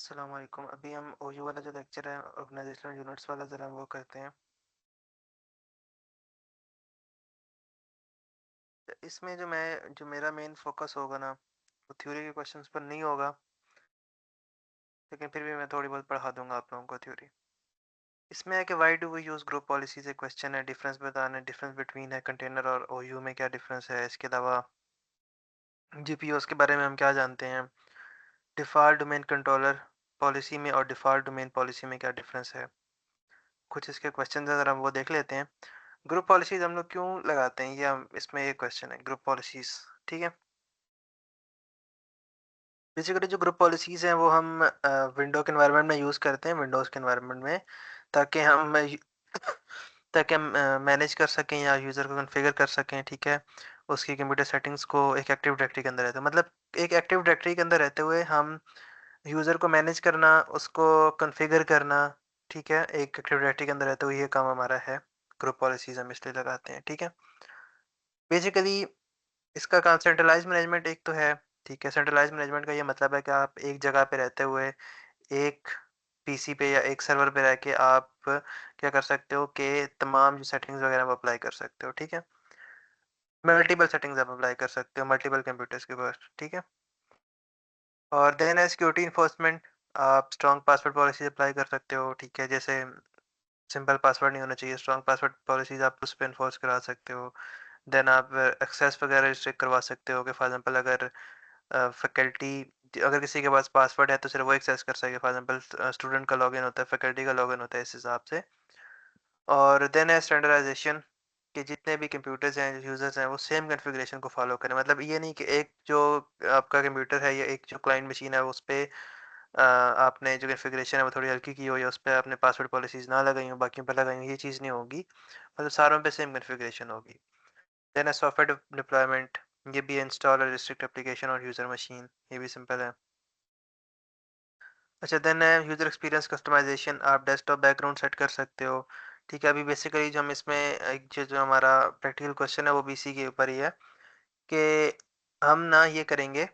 अस्सलाम वालेकुम। अभी हम ओयू वाला जो लेक्चर है ऑर्गेनाइजेशनल यूनिट्स वाला ज़रा वो करते हैं। तो इसमें जो मेरा मेन फोकस होगा ना, वो थ्योरी के क्वेश्चंस पर नहीं होगा, लेकिन फिर भी मैं थोड़ी बहुत पढ़ा दूंगा आप लोगों को थ्योरी। इसमें है कि why do we use group policies, एक क्वेश्चन है, डिफरेंस बताना है, डिफरेंस बिटवीन है कंटेनर और ओयू में क्या डिफरेंस है, इसके अलावा जीपीओस के बारे में हम क्या जानते हैं, डिफ़ॉल्ट डोमेन कंट्रोलर पॉलिसी में और डिफ़ॉल्ट डोमेन पॉलिसी में क्या डिफरेंस है। कुछ इसके क्वेश्चन है, ज़रा हम वो देख लेते हैं। ग्रुप पॉलिसीज हम लोग क्यों लगाते हैं, ये हम इसमें एक क्वेश्चन है ग्रुप पॉलिसीज। ठीक है, बेसिकली जो ग्रुप पॉलिसीज हैं वो हम विंडो के एनवायरनमेंट में यूज़ करते हैं, विंडोज़ के एनवायरनमेंट में, ताकि हम ताकि हम मैनेज कर सकें या यूज़र को कॉन्फ़िगर कर सकें। ठीक है, उसकी कंप्यूटर सेटिंग्स को एक एक्टिव डायरेक्टरी के अंदर रहते हैं, मतलब एक एक्टिव डायरेक्टरी के अंदर रहते हुए हम यूज़र को मैनेज करना, उसको कॉन्फ़िगर करना। ठीक है, एक एक्टिव डायरेक्टरी के अंदर रहते हुए ये काम हमारा है। ग्रुप पॉलिसीज हम इसलिए लगाते हैं। ठीक है, बेसिकली इसका काम सेंट्रलाइज़ मैनेजमेंट एक तो है। ठीक है, सेंट्रलाइज़ मैनेजमेंट का ये मतलब है कि आप एक जगह पे रहते हुए एक पीसी पे या एक सर्वर पे रह के आप क्या कर सकते हो कि तमाम जो सेटिंग्स वगैरह वो अप्लाई कर सकते हो। ठीक है, मल्टीपल सेटिंग्स आप अप्लाई कर सकते हो मल्टीपल कंप्यूटर्स के ऊपर। ठीक है, और देन है सिक्योरिटी इन्फोर्समेंट, आप स्ट्रॉन्ग पासवर्ड पॉलिसी अप्लाई कर सकते हो। ठीक है, जैसे सिंपल पासवर्ड नहीं होना चाहिए, स्ट्रॉन्ग पासवर्ड पॉलिसीज आप उस पर इन्फोर्स करा सकते हो। देन आप एक्सेस वगैरह रिस्ट्रिक्ट करवा सकते हो कि फॉर एग्जांपल अगर फैकल्टी, अगर किसी के पास पासवर्ड है तो सिर्फ वो एक्सेस कर सके। फॉर एग्जांपल स्टूडेंट का लॉगिन होता है, फैकल्टी का लॉगिन होता है, इस हिसाब से। और देन है स्टैंडर्डाइजेशन, कि जितने भी कंप्यूटर्स हैं, यूजर्स हैं, वो सेम कॉन्फ़िगरेशन को फॉलो करें। मतलब ये नहीं कि एक जो आपका कंप्यूटर है या एक जो क्लाइंट मशीन है उस पे आपने जो कॉन्फ़िगरेशन है वो थोड़ी हल्की की हो या उस पे आपने पासवर्ड पॉलिसीज ना लगाई हो, बाकियों पर लगाई हो, ये चीज़ नहीं होगी। मतलब सारों पे सेम कॉन्फ़िगरेशन होगी। देन है सॉफ्टवेयर डिप्लॉयमेंट, ये भी इंस्टॉल और रिस्ट्रिक्ट एप्लीकेशन और यूज़र मशीन, ये भी सिंपल है। अच्छा, देन है यूज़र एक्सपीरियंस कस्टमाइजेशन, आप डेस्कटॉप बैकग्राउंड सेट कर सकते हो। ठीक है, अभी बेसिकली जो हम इसमें एक जो हमारा प्रैक्टिकल क्वेश्चन है वो भी इसी के ऊपर ही है कि हम ना ये करेंगे,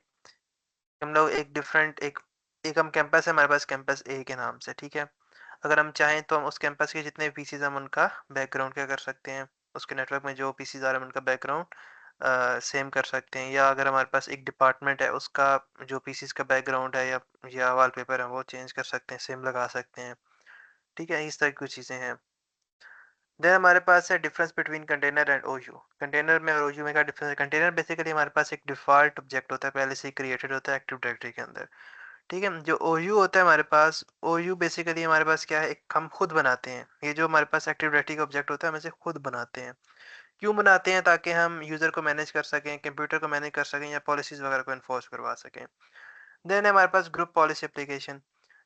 हम लोग एक डिफरेंट एक एक हम कैंपस है हमारे पास, कैंपस ए के नाम से। ठीक है, अगर हम चाहें तो हम उस कैंपस के जितने पीसीज हम उनका बैकग्राउंड क्या कर सकते हैं, उसके नेटवर्क में जो पीसीज आ रहे हैं उनका बैकग्राउंड सेम कर सकते हैं। या अगर हमारे पास एक डिपार्टमेंट है उसका जो पीसीज का बैकग्राउंड है या वॉलपेपर है वो चेंज कर सकते हैं, सेम लगा सकते हैं। ठीक है, इस तरह की कुछ चीज़ें हैं। देन हमारे पास है difference between container and ओयू। Container में और ओयू में क्या डिफरेंस है, कंटेनर बेसिकली हमारे पास एक डिफ़ॉल्ट ऑब्जेक्ट होता है, पहले से ही क्रिएटेड होता है एक्टिव डायरेक्टरी के अंदर। ठीक है, जो ओयू होता है हमारे पास, ओयू बेसिकली हमारे पास क्या है, एक हम खुद बनाते हैं। ये जो हमारे पास एक्टिव डायरेक्टरी का ऑब्जेक्ट होता है हम इसे खुद बनाते हैं। क्यों बनाते हैं, ताकि हम यूज़र को मैनेज कर सकें, कंप्यूटर को मैनेज कर सकें या पॉलिसीज़ वगैरह को एनफोर्स करवा सकें। देन है हमारे पास ग्रुप पॉलिसी एप्लीकेशन,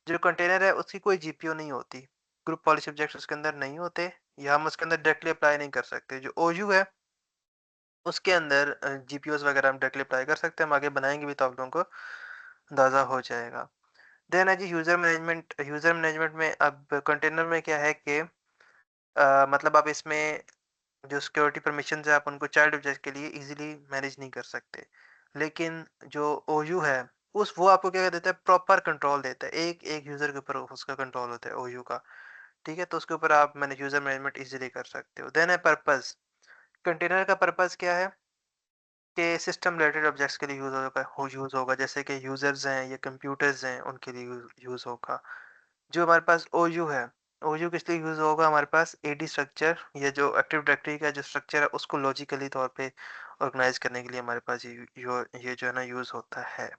जो कंटेनर है उसकी कोई जीपीओ नहीं होती, ग्रुप पॉलिसी ऑब्जेक्ट्स उसके अंदर नहीं होते, या हम उसके अंदर डायरेक्टली अप्लाई नहीं कर सकते। जो ओयू है उसके अंदर जीपीओस वगैरह हम डायरेक्टली अप्लाई कर सकते हैं, हम आगे बनाएंगे भी तो आप लोगों को अंदाज़ा हो जाएगा। देन है जी यूज़र मैनेजमेंट। यूज़र मैनेजमेंट में अब कंटेनर में क्या है कि मतलब आप इसमें जो सिक्योरिटी परमिशंस है आप उनको चाइल्ड ऑब्जेक्ट के लिए इजीली मैनेज नहीं कर सकते। लेकिन जो ओयू है उस वो आपको क्या देता है, प्रॉपर कंट्रोल देता है, एक एक यूज़र के ऊपर उसका कंट्रोल होता है ओयू का। ठीक है, तो उसके ऊपर आप मैंने यूज़र मैनेजमेंट इजीली कर सकते हो। देन है पर्पस। कंटेनर का पर्पस क्या है कि सिस्टम रिलेटेड ऑब्जेक्ट्स के लिए यूज़ होगा, जैसे कि यूज़र्स हैं या कंप्यूटर्स हैं उनके लिए यूज़ होगा। जो हमारे पास ओयू है, ओयू किस लिए यूज़ होगा, हमारे पास एडी स्ट्रक्चर या जो एक्टिव डायरेक्टरी का जो स्ट्रक्चर है उसको लॉजिकली तौर पे ऑर्गेनाइज करने के लिए हमारे पास ये जो है ना यूज़ होता है।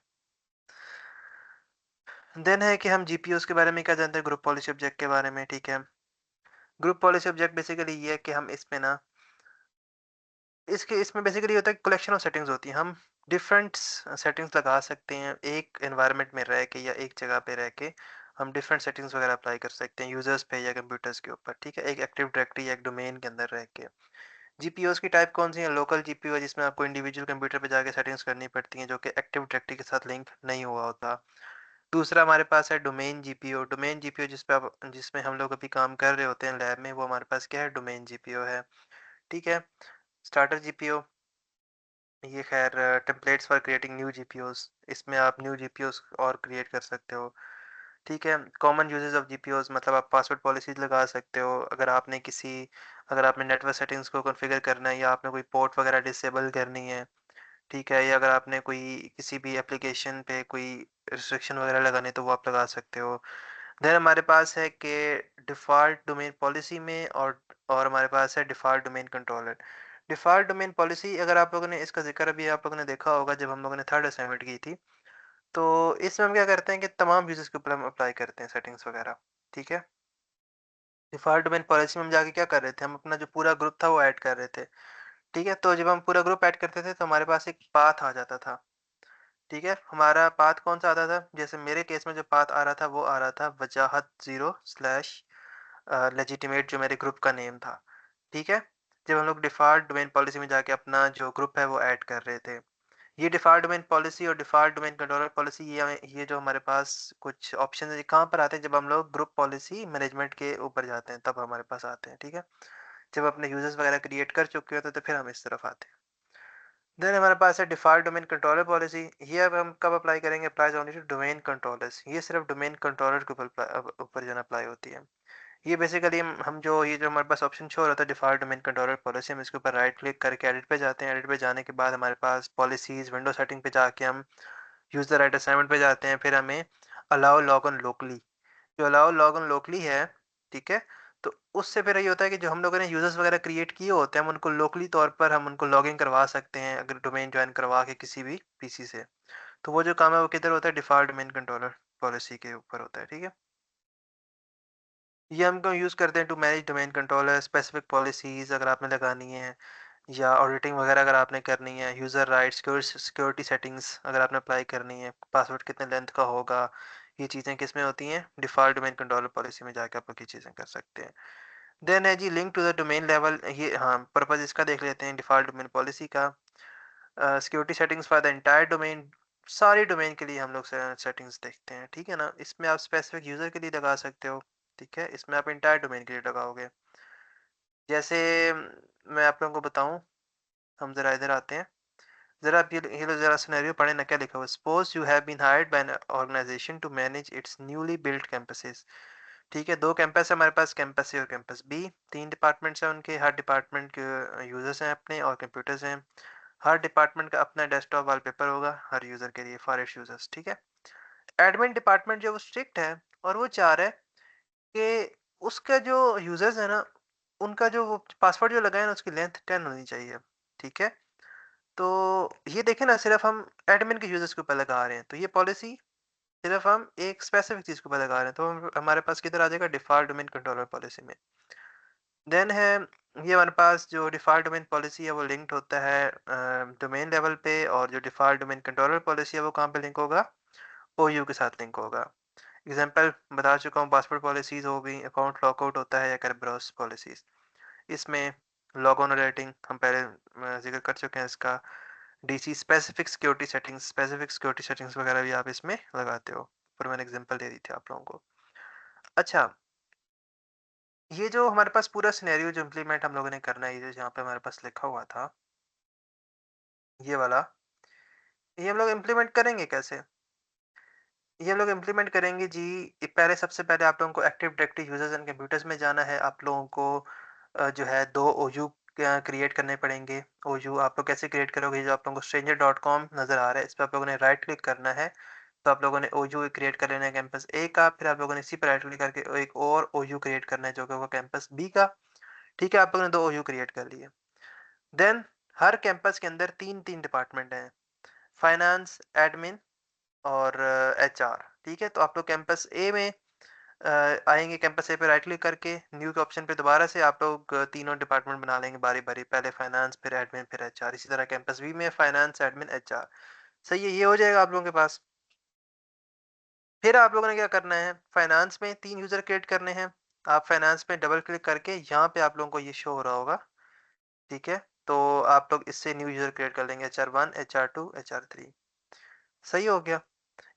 देन है कि हम जीपीयूज़ के बारे में क्या जानते हैं, ग्रुप पॉलिसी ऑब्जेक्ट के बारे में। ठीक है, ग्रुप पॉलिसी ऑब्जेक्ट बेसिकली ये है कि हम इसमें ना इसमें बेसिकली होता है कलेक्शन ऑफ सेटिंग्स होती हैं, हम डिफरेंट सेटिंग्स लगा सकते हैं एक एनवायरनमेंट में रह के या एक जगह पे रह के। हम डिफरेंट सेटिंग्स वगैरह अप्लाई कर सकते हैं यूजर्स पे या कंप्यूटर्स के ऊपर। ठीक है, एक एक्टिव डायरेक्टरी या एक डोमेन के अंदर रह के। जीपीओस की टाइप कौन सी है, लोकल जीपीओ है जिसमें आपको इंडिविजुअल कंप्यूटर पे जाके सेटिंग्स करनी पड़ती हैं, जो कि एक्टिव डायरेक्टरी के साथ लिंक नहीं हुआ होता। दूसरा हमारे पास है डोमेन जीपीओ। डोमेन जीपीओ जिसमें हम लोग अभी काम कर रहे होते हैं लैब में, वो हमारे पास क्या है, डोमेन जीपीओ है। ठीक है, स्टार्टर जीपीओ, ये खैर टेम्पलेट्स फॉर क्रिएटिंग न्यू जीपीओस, इसमें आप न्यू जीपीओस और क्रिएट कर सकते हो। ठीक है? कॉमन यूजेज़ ऑफ जीपीओज़ मतलब आप पासवर्ड पॉलिसीज़ लगा सकते हो। अगर आपने नेटवर्क सेटिंग्स को कॉन्फ़िगर करना है या आपने कोई पोर्ट वगैरह डिसेबल करनी है, ठीक है? या अगर आपने कोई किसी भी एप्लीकेशन पे कोई रिस्ट्रिक्शन वगैरह लगानी है तो वो आप लगा सकते हो। देन हमारे पास है कि डिफ़ॉल्ट डोमेन पॉलिसी में और हमारे पास है default domain controller. Default domain policy अगर आप लोगों ने इसका ज़िक्र अभी आप लोगों ने देखा होगा जब हम लोगों ने थर्ड असाइनमेंट की थी, तो इसमें हम क्या करते हैं कि तमाम यूज़र्स के ऊपर हम अप्लाई करते हैं सेटिंग्स वगैरह, ठीक है? डिफ़ॉल्ट डोमेन पॉलिसी में हम जाके क्या कर रहे थे, हम अपना जो पूरा ग्रुप था वो ऐड कर रहे थे, ठीक है? तो जब हम पूरा ग्रुप ऐड करते थे तो हमारे पास एक पाथ आ जाता था, ठीक है? हमारा पाथ कौन-सा आता था? जैसे मेरे केस में जो पाथ आ रहा था वो आ रहा था वजाहत 0 स्लैश लेजिटिमेट जो मेरे ग्रुप का नेम था, ठीक है? जब हम लोग डिफ़ॉल्ट डोमेन पॉलिसी में जाके अपना जो ग्रुप है वो ऐड कर रहे थे। ये डिफ़ॉल्ट डोमेन पॉलिसी और डिफ़ॉल्ट डोमेन कंट्रोलर पॉलिसी ये जो हमारे पास कुछ ऑप्शन है ये कहाँ पर आते हैं जब हम लोग ग्रुप पॉलिसी मैनेजमेंट के ऊपर जाते हैं तब हमारे पास आते हैं, ठीक है? जब अपने यूज़र्स वगैरह क्रिएट कर चुके होते हैं तो फिर हम इस तरफ आते हैं। देन हमारे पास है डिफ़ॉल्ट डोमेन कंट्रोलर पॉलिसी। ये अब हम कब अप्लाई करेंगे? Applies only to domain controllers. ये सिर्फ़ डोमेन कंट्रोलर के ऊपर जो है ना अप्लाई होती है। ये बेसिकली ये जो हमारे पास ऑप्शन शो हो रहा था डिफ़ॉल्ट डोमेन कंट्रोलर पॉलिसी हम इसके ऊपर राइट क्लिक करके एडिट पे जाते हैं। एडिट पे जाने के बाद हमारे पास पॉलिसीज़ विंडो सेटिंग पे जाके हम यूज़ द राइट असाइनमेंट पे जाते हैं। फिर हमें अलाउ लॉगिन लोकली जो अलाउ लॉगिन लोकली है, ठीक है? तो उससे फिर ये होता है कि जो हम लोगों ने यूज़र्स वगैरह क्रिएट किए होते हैं, हम उनको लोकली तौर पर हम उनको लॉगिन करवा सकते हैं, अगर डोमेन जॉइन करवा के किसी भी पीसी से। तो वो जो काम है वो किधर होता है? डिफ़ॉल्ट डोमेन कंट्रोलर पॉलिसी के ऊपर होता है, ठीक है? ये हम क्यों यूज़ करते हैं to manage domain controller specific policies अगर आपने लगानी है या ऑडिटिंग वगैरह अगर आपने करनी है, यूज़र राइट्स, सिक्योरिटी सेटिंग्स अगर आपने अप्लाई करनी है, पासवर्ड कितने लेंथ का होगा, ये चीज़ें किसमें होती हैं? डिफ़ॉल्ट डोमेन कंट्रोलर पॉलिसी में जाके आप लोग ये चीज़ें कर सकते हैं। देन है जी link to the domain level ये हाँ, पर्पज़ इसका देख लेते हैं डिफ़ॉल्ट डोमेन पॉलिसी का। Security settings for the entire domain सारे डोमेन के लिए हम लोग सेटिंग्स देखते हैं, ठीक है ना? इसमें आप स्पेसिफिक यूज़र के लिए लगा सकते हो, ठीक है? इसमें आप एंटायर डोमेन के लिए लगाओगे। जैसे मैं आप लोगों को बताऊँ, हम ज़रा इधर आते हैं। ज़रा आप ये लो ज़रा सिनेरियो पढ़ें ना क्या लिखा हुआ है। Suppose you have been hired by N organisation to manage it's newly built campuses. ठीक है, 2 कैंपस है हमारे पास कैंपस ए और कैंपस बी। 3 डिपार्टमेंट्स हैं उनके, हर डिपार्टमेंट के यूज़र्स हैं अपने और कंप्यूटर्स हैं। हर डिपार्टमेंट का अपना डेस्कटॉप वॉलपेपर होगा हर यूज़र के लिए फॉर इट्स यूज़र्स, ठीक है? एडमिन डिपार्टमेंट जो वो स्ट्रिक्ट है और वो चाह रहा है कि उसका जो यूज़र्स है ना, उनका जो वो पासवर्ड जो लगाए ना उसकी लेंथ 10 होनी चाहिए, ठीक है? तो ये देखें ना सिर्फ़ हम एडमिन के यूज़र्स के ऊपर लगा रहे हैं, तो ये पॉलिसी सिर्फ़ हम एक स्पेसिफ़िक चीज़ के ऊपर लगा रहे हैं, तो हमारे पास किधर आ जाएगा डिफ़ॉल्ट डोमेन कंट्रोलर पॉलिसी में। देन है ये हमारे पास जो डिफ़ॉल्ट डोमेन पॉलिसी है वो लिंक्ड होता है डोमेन लेवल पे और जो डिफ़ॉल्ट डोमेन कंट्रोलर पॉलिसी है वो कहाँ पे लिंक होगा? ओयू के साथ लिंक होगा। एग्ज़ाम्पल बता चुका हूँ पासवर्ड पॉलिसीज़ हो गई, अकाउंट लॉकआउट होता है या Kerberos पॉलिसीज़। इसमें लॉग ऑन रेटिंग हम पहले ज़िक्र कर चुके हैं इसका। डीसी स्पेसिफिक सिक्योरिटी सेटिंग्स वगैरह भी आप इसमें लगाते हो। पर मैंने एग्ज़ाम्पल दे दी थी आप लोगों को। अच्छा, ये जो हमारे पास पूरा सिनेरियो जो इम्प्लीमेंट हम लोगों ने करना है, ये जो यहाँ पे हमारे पास लिखा हुआ था, ये वाला, ये हम लोग इम्प्लीमेंट करेंगे कैसे? ये हम लोग इम्प्लीमेंट करेंगे जी, पहले सबसे पहले आप लोगों को active directory users and computers में जाना है। आप लोगों को जो है 2 ओयू क्रिएट करने पड़ेंगे। ओयू आप लोग कैसे क्रिएट करोगे? जो आप लोगों को stranger डॉट कॉम नज़र आ रहा है, इस पे आप लोगों ने राइट क्लिक करना है। तो आप लोगों ने ओयू क्रिएट कर लेना है कैंपस ए का, फिर आप लोगों ने इसी पे राइट क्लिक करके एक और ओयू क्रिएट करना है जो कि होगा कैंपस बी का। ठीक है, आप लोगों ने 2 ओयू क्रिएट कर लिए। देन हर कैंपस के अंदर 3-3 डिपार्टमेंट हैं, फाइनेंस, एडमिन और एचआर, ठीक है? तो आप लोग कैंपस ए में आएँगे, कैंपस ए पे राइट क्लिक करके न्यू के ऑप्शन पे दोबारा से आप लोग तीनों डिपार्टमेंट बना लेंगे बारी-बारी, पहले फाइनेंस, फिर एडमिन, फिर एचआर। इसी तरह कैंपस बी में फाइनेंस, एडमिन, एचआर। सही है, ये हो जाएगा आप लोगों के पास। फिर आप लोगों ने क्या करना है, फाइनेंस में 3 यूज़र क्रिएट करने हैं। आप फाइनेंस में डबल क्लिक करके यहाँ पे आप लोगों को ये शो हो रहा होगा, ठीक है? तो आप लोग इससे न्यू यूज़र क्रिएट कर लेंगे एचआर 1, एचआर 2, एचआर 3। सही हो गया।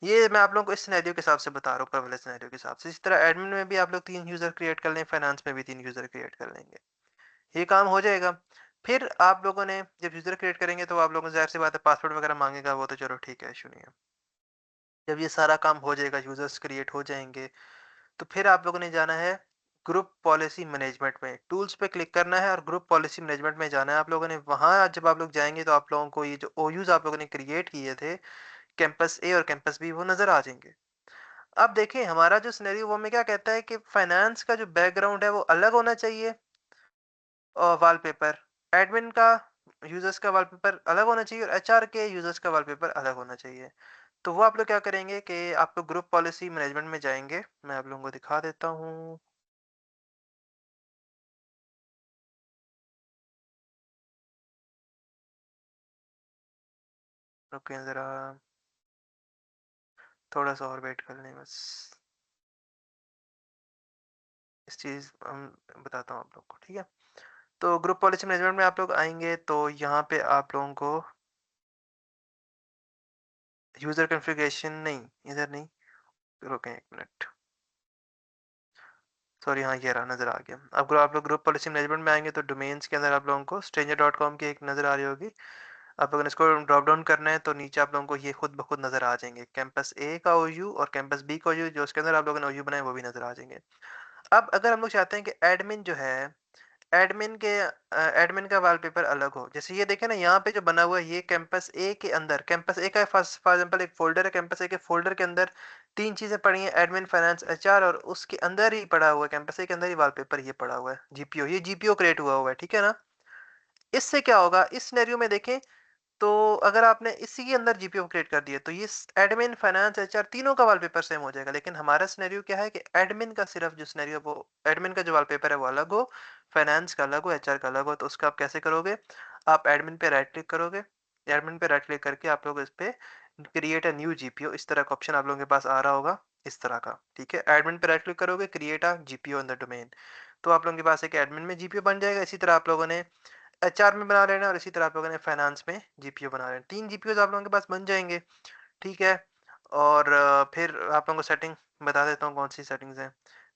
ये मैं आप लोगों को इस सिनेरियो के हिसाब से बता रहा हूँ, ऊपर वाले सिनेरियो के हिसाब से। इसी तरह एडमिन में भी आप लोग 3 यूज़र क्रिएट कर लें, फाइनेंस में भी 3 यूज़र क्रिएट कर लेंगे। ये काम हो जाएगा। फिर आप लोगों ने जब यूज़र क्रिएट करेंगे तो आप लोगों को ज़ाहिर-सी बात है पासवर्ड वगैरह माँगेगा, वो तो चलो ठीक है, इश्यू नहीं है। जब ये सारा काम हो जाएगा, यूज़र्स क्रिएट हो जाएँगे, तो फिर आप लोगों ने जाना है ग्रुप पॉलिसी मैनेजमेंट में। टूल्स पे क्लिक करना है और ग्रुप पॉलिसी मैनेजमेंट में जाना है आप लोगों ने। वहाँ जब आप लोग जाएँगे तो आप लोगों को ये जो ओयूज़ आप लोगों ने क्रिएट किए थे, कैंपस ए और कैंपस बी, वो नज़र आ जाएँगे। अब देखें हमारा जो सिनेरियो वो हमें क्या कहता है कि फाइनेंस का जो बैकग्राउंड है वो अलग होना चाहिए वॉलपेपर। एडमिन का यूज़र्स का वॉलपेपर अलग होना चाहिए और एचआर के यूज़र्स का वॉलपेपर अलग होना चाहिए। तो वो आप लोग क्या करेंगे कि आप लोग ग्रुप पॉलिसी मैनेजमेंट में जाएँगे। मैं आप लोगों को दिखा देता हूँ। रुकिए ज़रा, थोड़ा-सा और वेट कर लें बस। इस चीज़ बताता हूँ आप लोग को, ठीक है? तो ग्रुप पॉलिसी मैनेजमेंट में आप लोग आएँगे तो यहाँ पे आप लोगों को यूज़र कॉन्फ़िगरेशन नहीं, इधर नहीं, रुकें 1 मिनट। सॉरी, हाँ, ये रहा, नज़र आ गया। अब अगर आप लोग ग्रुप पॉलिसी मैनेजमेंट में आएँगे तो डोमेन्स के अंदर आप लोगों को stranger.com की एक नज़र आ रही होगी। आप लोगों ने इसको ड्रॉप डाउन करना है तो नीचे आप लोगों को ये खुद ब खुद नज़र आ जाएँगे। कैंपस ए का ओयू और कैंपस बी का ओयू, जो उसके अंदर आप लोगों ने ओयू बनाए वो भी नज़र आ जाएँगे। अब अगर हम लोग चाहते हैं कि एडमिन जो है, एडमिन का वॉलपेपर अलग हो। जैसे ये देखें ना, यहाँ पे जो बना हुआ है ये कैंपस ए के अंदर, कैंपस ए का फॉर एग्जांपल एक फ़ोल्डर है, कैंपस ए के फ़ोल्डर के अंदर 3 चीज़ें पड़ी हैं, एडमिन, फाइनेंस, एचआर, और उसके अंदर ही पड़ा हुआ है, कैंपस ए के अंदर ही वॉलपेपर ये पड़ा हुआ है, जीपीओ, ये जीपीओ क्रिएट हुआ है, ठीक है ना? इससे क्या होगा इस सिनेरियो में देखें, तो अगर आपने इसी के अंदर जीपीओ क्रिएट कर दिया तो ये एडमिन, फाइनेंस, एचआर तीनों का वॉलपेपर सेम हो जाएगा। लेकिन हमारा सिनेरियो क्या है कि एडमिन का सिर्फ जो सिनेरियो वो एडमिन का जो वॉलपेपर है वो अलग हो, फाइनेंस का अलग हो, एचआर का अलग हो। तो उसका आप कैसे करोगे? आप एडमिन पे राइट क्लिक करोगे। एडमिन पे राइट क्लिक करके आप लोग इस पे क्रिएट अ न्यू जीपीओ, इस तरह का ऑप्शन आप लोगों के पास आ रहा होगा, इस तरह का, ठीक है? एडमिन पे राइट क्लिक करोगे, create a GPO in the domain, तो आप लोगों के पास एक एडमिन में जीपीओ बन जाएगा। इसी तरह आप लोगों ने एचआर में बना लेना और इसी तरह आप लोगों ने फाइनेंस में जीपीओ बना लेना। 3 जीपीओज़ आप लोगों के पास बन जाएँगे, ठीक है? और फिर आप लोगों को सेटिंग बता देता हूँ कौन-सी सेटिंग्स हैं।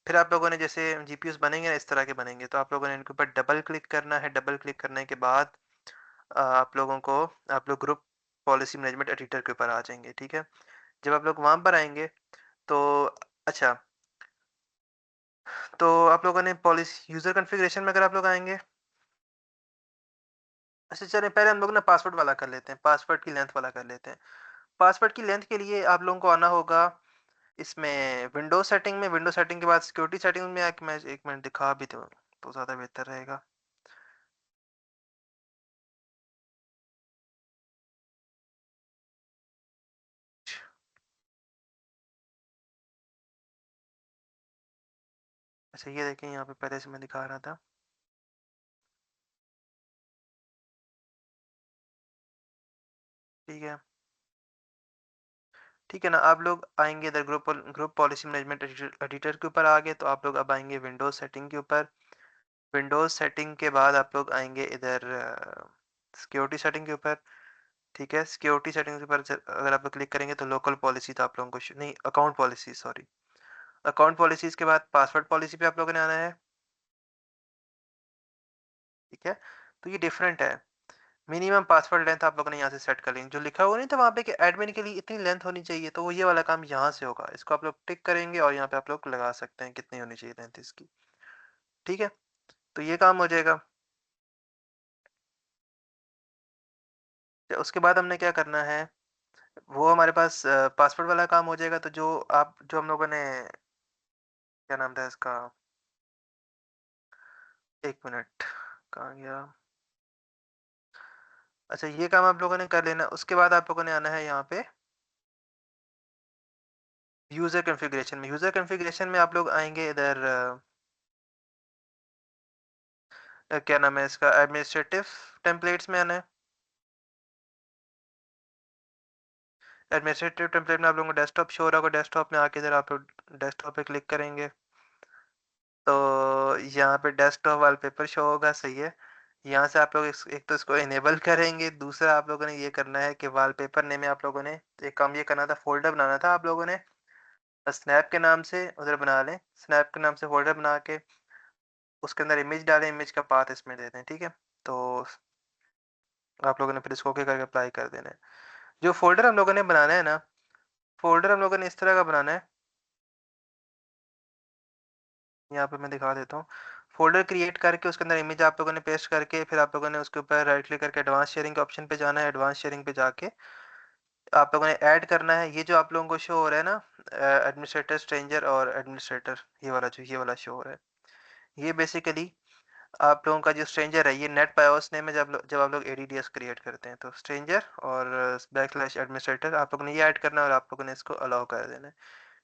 फिर आप लोगों ने जैसे जीपीओज़ बनेंगे ना, इस तरह के बनेंगे, तो आप लोगों ने इनके ऊपर डबल क्लिक करना है। डबल क्लिक करने के बाद आप लोगों को आप लोग ग्रुप पॉलिसी मैनेजमेंट एडिटर के ऊपर आ जाएँगे, ठीक है? जब आप लोग वहाँ पर आएँगे तो अच्छा, तो आप लोगों ने पॉलिसी यूज़र कॉन्फ़िगरेशन में अगर आप लोग आएँगे, अच्छा चलें पहले हम लोग ना पासवर्ड वाला कर लेते हैं, पासवर्ड की लेंथ वाला कर लेते हैं। पासवर्ड की लेंथ के लिए आप लोगों को आना होगा इसमें विंडो सेटिंग के बाद सिक्योरिटी सेटिंग में आके मैं 1 मिनट दिखा भी दूँ, तो ज़्यादा बेहतर रहेगा। अच्छा ये देखें, यहाँ पे पहले से मैं दिखा रहा था, ठीक है? ठीक है ना? आप लोग आएँगे इधर group policy management editor editor के ऊपर आ गए, तो आप लोग अब आएँगे विंडोज़ सेटिंग के ऊपर। विंडोज़ सेटिंग के बाद आप लोग आएँगे इधर सिक्योरिटी सेटिंग के ऊपर, ठीक है? सिक्योरिटी सेटिंग के ऊपर अगर आप लोग क्लिक करेंगे तो लोकल पॉलिसी तो आप लोगों को नहीं, account policy, sorry. Account policies के बाद पासवर्ड पॉलिसी पे आप लोगों ने आना है, ठीक है? तो ये डिफरेंट है। मिनिमम पासवर्ड लेंथ आप लोगों ने यहाँ से सेट कर ली। जो लिखा हुआ नहीं था वहाँ पे कि एडमिन के लिए इतनी लेंथ होनी चाहिए, तो वो ये वाला काम यहाँ से होगा। इसको आप लोग टिक करेंगे और यहाँ पे आप लोग लगा सकते हैं कितनी होनी चाहिए लेंथ इसकी, ठीक है? तो ये काम हो जाएगा। उसके बाद हमने क्या करना है, वो हमारे पास पासवर्ड वाला काम हो जाएगा। तो जो हम लोगों ने, क्या नाम था इसका? 1 मिनट, कहाँ गया? अच्छा ये काम आप लोगों ने कर लेना। उसके बाद आप लोगों ने आना है यहाँ पे यूज़र कॉन्फ़िगरेशन में। यूज़र कॉन्फ़िगरेशन में आप लोग आएँगे इधर क्या नाम है इसका, एडमिनिस्ट्रेटिव टेम्पलेट्स में आना है। एडमिनिस्ट्रेटिव टेम्पलेट में आप लोगों को डेस्कटॉप शो हो रहा होगा। डेस्कटॉप में आके इधर आप लोग डेस्कटॉप पे क्लिक करेंगे तो यहाँ पे डेस्कटॉप वॉलपेपर शो होगा, सही है। यहाँ से आप लोग एक तो इसको इनेबल करेंगे, दूसरा आप लोगों ने ये करना है कि वॉलपेपर नेम में आप लोगों ने एक काम ये करना था, फ़ोल्डर बनाना था आप लोगों ने। स्नैप के नाम से उधर बना लें, स्नैप के नाम से फ़ोल्डर बना के उसके अंदर इमेज डालें, इमेज का पाथ इसमें दे दें, ठीक है? तो आप लोगों ने फिर इसको ओके करके अप्लाई कर देना है। जो फ़ोल्डर हम लोगों ने बनाना है ना, फ़ोल्डर हम लोगों ने इस तरह का बनाना है, यहाँ पे मैं दिखा देता हूँ। फ़ोल्डर क्रिएट करके उसके अंदर इमेज आप लोगों ने पेस्ट करके फिर आप लोगों ने उसके ऊपर राइट क्लिक करके एडवांस शेयरिंग के ऑप्शन पे जाना है। एडवांस शेयरिंग पे जाके आप लोगों ने ऐड करना है। ये जो आप लोगों को शो हो रहा है ना एडमिनिस्ट्रेटर, स्ट्रेंजर और एडमिनिस्ट्रेटर, ये वाला शो हो रहा है। ये बेसिकली आप लोगों का जो स्ट्रेंजर है, ये नेट बायोस नेम है जब आप लोग एडीडीएस क्रिएट करते हैं। तो स्ट्रेंजर और बैकस्लैश एडमिनिस्ट्रेटर आप लोगों ने ये ऐड करना है और आप लोगों ने इसको अलाउ कर देना है।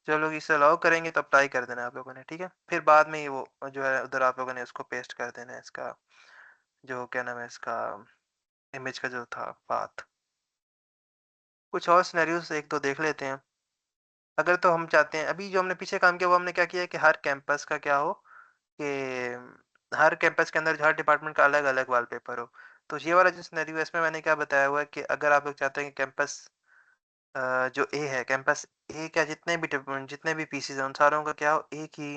जब लोग इसे अलाउ करेंगे तो अप्लाई कर देना है आप लोगों ने, ठीक है? फिर बाद में ये वो जो है उधर आप लोगों ने इसको पेस्ट कर देना है, इसका जो क्या नाम है इसका इमेज का जो था पाथ। कुछ और सिनेरियोज़ 1-2 देख लेते हैं। अगर तो हम चाहते हैं अभी जो हमने पीछे काम किया वो हमने क्या किया है कि हर कैंपस का क्या हो कि हर कैंपस के अंदर हर डिपार्टमेंट का अलग-अलग वॉलपेपर हो। तो ये वाला जो सिनेरियो है इसमें मैंने क्या बताया हुआ है कि अगर आप लोग चाहते हैं कि कैंपस जो ए है, कैंपस ए का जितने भी पीसीज़ हैं उन सारों का क्या हो एक ही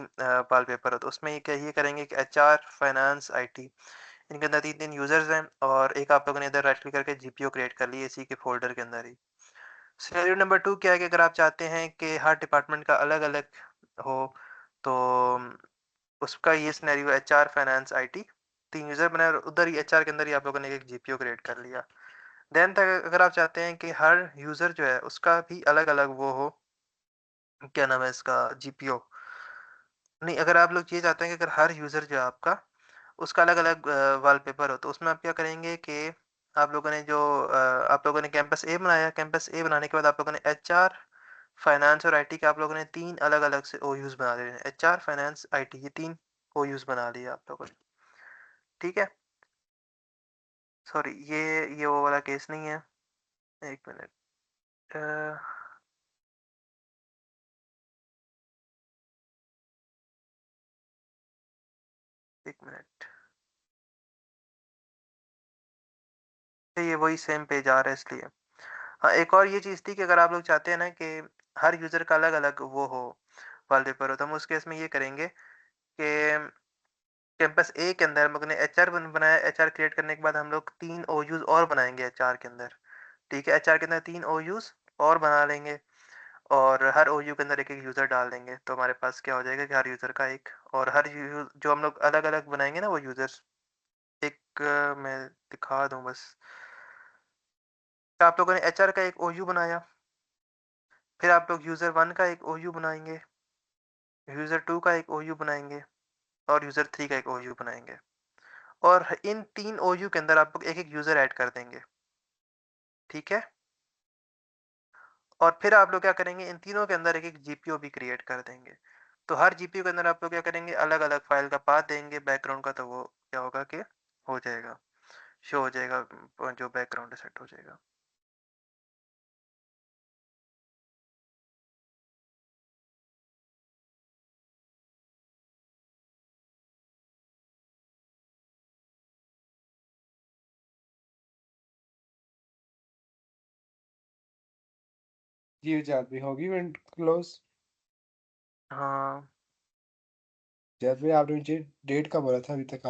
वॉलपेपर हो। तो उसमें ये करेंगे कि एचआर, फाइनेंस, आईटी इनके अंदर 3-3 यूज़र्स हैं और एक आप लोगों ने इधर राइट क्लिक करके जीपीओ क्रिएट कर ली है इसी के फ़ोल्डर के अंदर ही। सिनेरियो नंबर 2 क्या है कि अगर आप चाहते हैं कि हर डिपार्टमेंट का अलग-अलग हो, तो उसका ये scenario HR, finance, IT 3 user बनाए और उधर ही एचआर के अंदर ही आप लोगों ने एक जीपीओ क्रिएट कर लिया। देन तक अगर आप चाहते हैं कि हर यूज़र जो है उसका भी अलग-अलग वो हो, क्या नाम है इसका जीपीओ नहीं, अगर आप लोग ये चाहते हैं कि अगर हर यूज़र जो है आपका उसका अलग-अलग वॉलपेपर हो, तो उसमें आप क्या करेंगे कि आप लोगों ने आप लोगों ने कैंपस ए बनाया, कैंपस ए बनाने के बाद आप लोगों ने एचआर, फाइनेंस और आईटी के आप लोगों ने 3 अलग-अलग से ओयूज़ बना लिए हैं। एचआर, फाइनेंस, आईटी ये 3 ओयूज़ बना लिए आप लोगों ने, ठीक है? सॉरी ये वो वाला केस नहीं है। 1 मिनट अ, 1 मिनट। ये वही सेम पेज आ रहा है इसलिए। हाँ, एक और ये चीज़ थी कि अगर आप लोग चाहते हैं ना कि हर यूज़र का अलग-अलग वो हो, वॉलपेपर हो, तो हम उस केस में ये करेंगे कि कैंपस ए के अंदर हम लोगों ने एचआर बनाया, एचआर क्रिएट करने के बाद हम लोग 3 ओयूज़ और बनाएँगे एचआर के अंदर, ठीक है? एचआर के अंदर 3 ओयूज़ और बना लेंगे और हर ओयू के अंदर एक-एक यूज़र डाल देंगे। तो हमारे पास क्या हो जाएगा कि हर यूज़र का एक और हर यू जो हम लोग अलग-अलग बनाएँगे ना वो यूज़र्स, मैं दिखा दूँ बस। तो आप लोगों ने एचआर का एक ओयू बनाया, फिर आप लोग यूज़र 1 का एक ओयू बनाएँगे, यूज़र 2 का एक ओयू बनाएँगे और यूज़र 3 का एक ओयू बनाएँगे। और इन 3 ओयू के अंदर आप लोग एक-एक यूज़र ऐड कर देंगे, ठीक है? और फिर आप लोग क्या करेंगे इन तीनों के अंदर एक-एक जीपीओ भी क्रिएट कर देंगे। तो हर जीपीओ के अंदर आप लोग क्या करेंगे अलग-अलग फ़ाइल का पाथ देंगे बैकग्राउंड का तो वो क्या होगा कि हो जाएगा, शो हो जाएगा जो बैकग्राउंड है सेट हो जाएगा। जी, जादवी होगी इवेंट क्लोज़? हाँ। जादवी आपने मुझे डेट का बोला था अभी तक आप